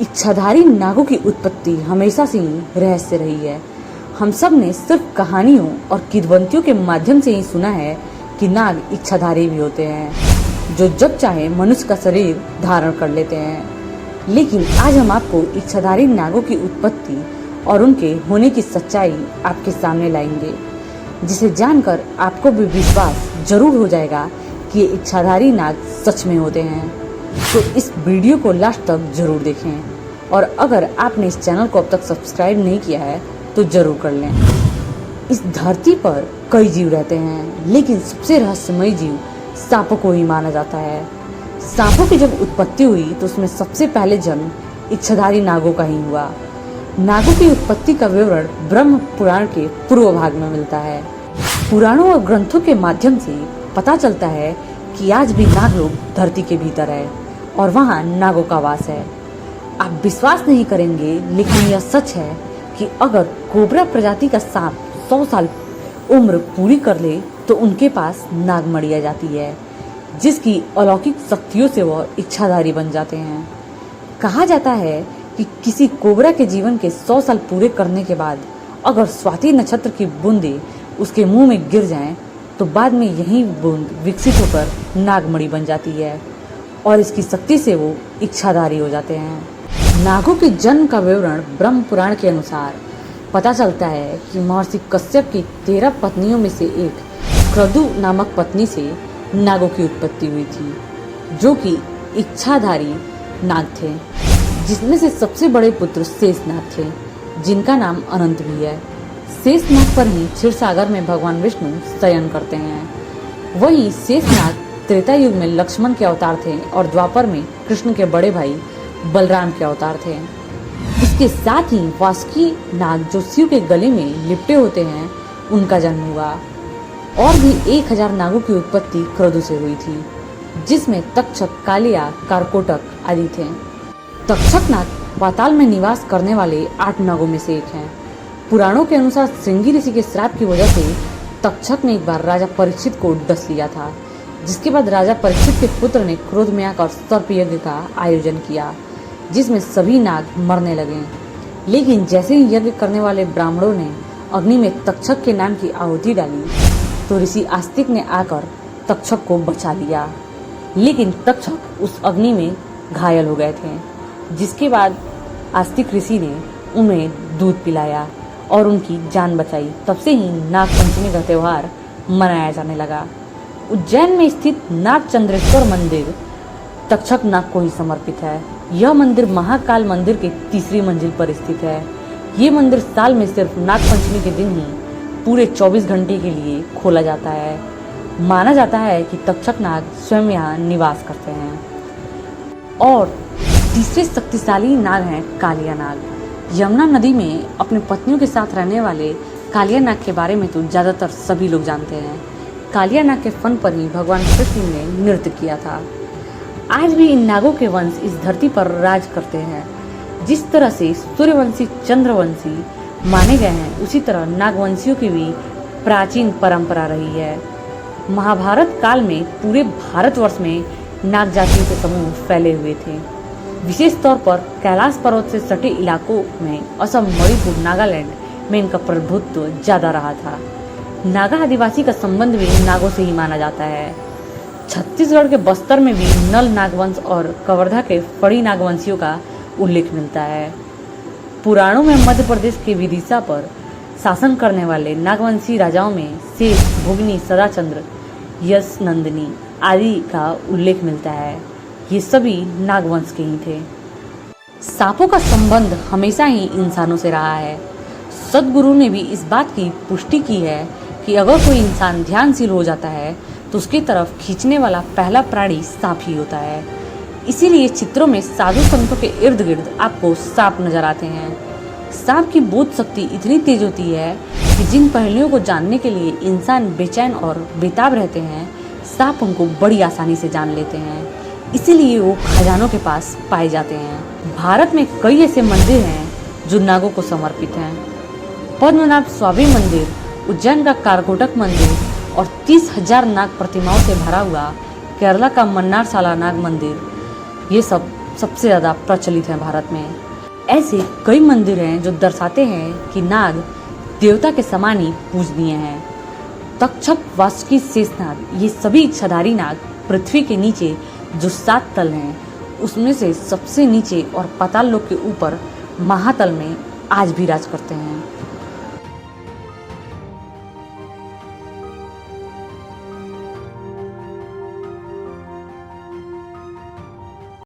इच्छाधारी नागों की उत्पत्ति हमेशा से ही रहस्य रही है। हम सब ने सिर्फ कहानियों और किंवदंतियों के माध्यम से ही सुना है कि नाग इच्छाधारी भी होते हैं, जो जब चाहे मनुष्य का शरीर धारण कर लेते हैं। लेकिन आज हम आपको इच्छाधारी नागों की उत्पत्ति और उनके होने की सच्चाई आपके सामने लाएंगे, जिसे जानकर आपको भी विश्वास जरूर हो जाएगा कि ये इच्छाधारी नाग सच में होते हैं। तो इस वीडियो को लास्ट तक जरूर देखें और अगर आपने इस चैनल को अब तक सब्सक्राइब नहीं किया है तो जरूर कर लें। इस धरती पर कई जीव रहते हैं, लेकिन सबसे रहस्यमय जीव सांपों को ही माना जाता है। सांपों की जब उत्पत्ति हुई तो उसमें सबसे पहले जन्म इच्छाधारी नागों का ही हुआ। नागों की उत्पत्ति का विवरण ब्रह्म पुराण के पूर्व भाग में मिलता है। पुराणों और ग्रंथों के माध्यम से पता चलता है कि आज भी नाग लोग धरती के भीतर है और वहाँ नागों का वास है। आप विश्वास नहीं करेंगे, लेकिन यह सच है कि अगर कोबरा प्रजाति का सांप 100 साल उम्र पूरी कर ले तो उनके पास नाग मड़ी आ जाती है, जिसकी अलौकिक शक्तियों से वह इच्छाधारी बन जाते हैं। कहा जाता है कि किसी कोबरा के जीवन के 100 साल पूरे करने के बाद अगर स्वाति नक्षत्र की बूंदें उसके मुंह में गिर जाएं, तो बाद में यही बूंद विकसित होकर नागमणि बन जाती है और इसकी शक्ति से वो इच्छाधारी हो जाते हैं। नागों के जन्म का विवरण ब्रह्म पुराण के अनुसार पता चलता है कि महर्षि कश्यप की 13 पत्नियों में से एक क्रतु नामक पत्नी से नागों की उत्पत्ति हुई थी, जो कि इच्छाधारी नाग थे, जिसमें से सबसे बड़े पुत्र शेषनाग थे, जिनका नाम अनंत भी है। शेषनाग पर ही क्षीरसागर में भगवान विष्णु शयन करते हैं। वहीं शेषनाग त्रेता युग में लक्ष्मण के अवतार थे और द्वापर में कृष्ण के बड़े भाई बलराम के अवतार थे। इसके साथ ही वासुकी नाग, जो शिव के गले में लिपटे होते हैं, उनका जन्म हुआ। और भी 1000 नागों की उत्पत्ति क्रतु से हुई थी, जिसमें तक्षक, कालिया, कारकोटक आदि थे। तक्षक नाग पाताल में निवास करने वाले 8 नागों में से एक हैं। पुराणों के अनुसार श्रृंगी ऋषि के श्राप की वजह से तक्षक ने एक बार राजा परीक्षित को डस लिया था, जिसके बाद राजा परीक्षित के पुत्र ने क्रोध में आकर सर्प यज्ञ का आयोजन किया, जिसमें सभी नाग मरने लगे। लेकिन जैसे ही यज्ञ करने वाले ब्राह्मणों ने अग्नि में तक्षक के नाम की आहुति डाली, तो ऋषि आस्तिक ने आकर तक्षक को बचा लिया। लेकिन तक्षक उस अग्नि में घायल हो गए थे, जिसके बाद आस्तिक ऋषि ने उन्हें दूध पिलाया और उनकी जान बचाई। तब से ही नाग पंचमी का त्योहार मनाया जाने लगा। उज्जैन में स्थित नाग चंद्रेश्वर मंदिर तक्षक नाग को ही समर्पित है। यह मंदिर महाकाल मंदिर के 3री मंजिल पर स्थित है। ये मंदिर साल में सिर्फ नाग पंचमी के दिन ही पूरे 24 घंटे के लिए खोला जाता है। माना जाता है कि तक्षक नाग स्वयं यहाँ निवास करते हैं। और तीसरे शक्तिशाली नाग हैं कालिया नाग। यमुना नदी में अपनी पत्नियों के साथ रहने वाले कालिया नाग के बारे में तो ज्यादातर सभी लोग जानते हैं। कालिया नाग के फन पर ही भगवान कृष्ण ने नृत्य किया था। आज भी इन नागों के वंश इस धरती पर राज करते हैं। जिस तरह से सूर्यवंशी चंद्रवंशी माने गए हैं, उसी तरह नागवंशियों की भी प्राचीन परंपरा रही है। महाभारत काल में पूरे भारतवर्ष में नाग जातियों के समूह फैले हुए थे। विशेष तौर पर कैलाश पर्वत से सटे इलाकों में असम, मणिपुर, नागालैंड में इनका प्रभुत्व ज्यादा रहा था। नागा आदिवासी का संबंध भी नागों से ही माना जाता है। छत्तीसगढ़ के बस्तर में भी नल नागवंश और कवर्धा के फड़ी नागवंशियों का उल्लेख मिलता है। पुराणों में मध्य प्रदेश के विदिशा पर शासन करने वाले नागवंशी राजाओं में शेष, भोगनी, सदाचंद्र, यश नंदिनी आदि का उल्लेख मिलता है। ये सभी नागवंश के ही थे। सांपों का संबंध हमेशा ही इंसानों से रहा है। सदगुरु ने भी इस बात की पुष्टि की है कि अगर कोई इंसान ध्यानशील हो जाता है तो उसकी तरफ खींचने वाला पहला प्राणी सांप ही होता है। इसीलिए चित्रों में साधु संतों के इर्द गिर्द आपको सांप नजर आते हैं। सांप की बोध शक्ति इतनी तेज होती है कि जिन पहलुओं को जानने के लिए इंसान बेचैन और बेताब रहते हैं, सांप उनको बड़ी आसानी से जान लेते हैं। इसीलिए वो खजानों के पास पाए जाते हैं। भारत में कई ऐसे मंदिर हैं जो नागों को समर्पित हैं। पद्मनाभ स्वामी मंदिर, उज्जैन का कारकोटक मंदिर और 30,000 नाग प्रतिमाओं से भरा हुआ केरला का मन्नार साला नाग मंदिर, ये सब सबसे ज़्यादा प्रचलित हैं भारत में। ऐसे कई मंदिर हैं जो दर्शाते हैं कि नाग देवता के समान ही पूजनीय हैं। तक्षक, वासुकी, शेषनाग, ये सभी इच्छाधारी नाग पृथ्वी के नीचे जो 7 तल हैं उसमें से सबसे नीचे और पाताल लोक के ऊपर महातल में आज भी राज करते हैं।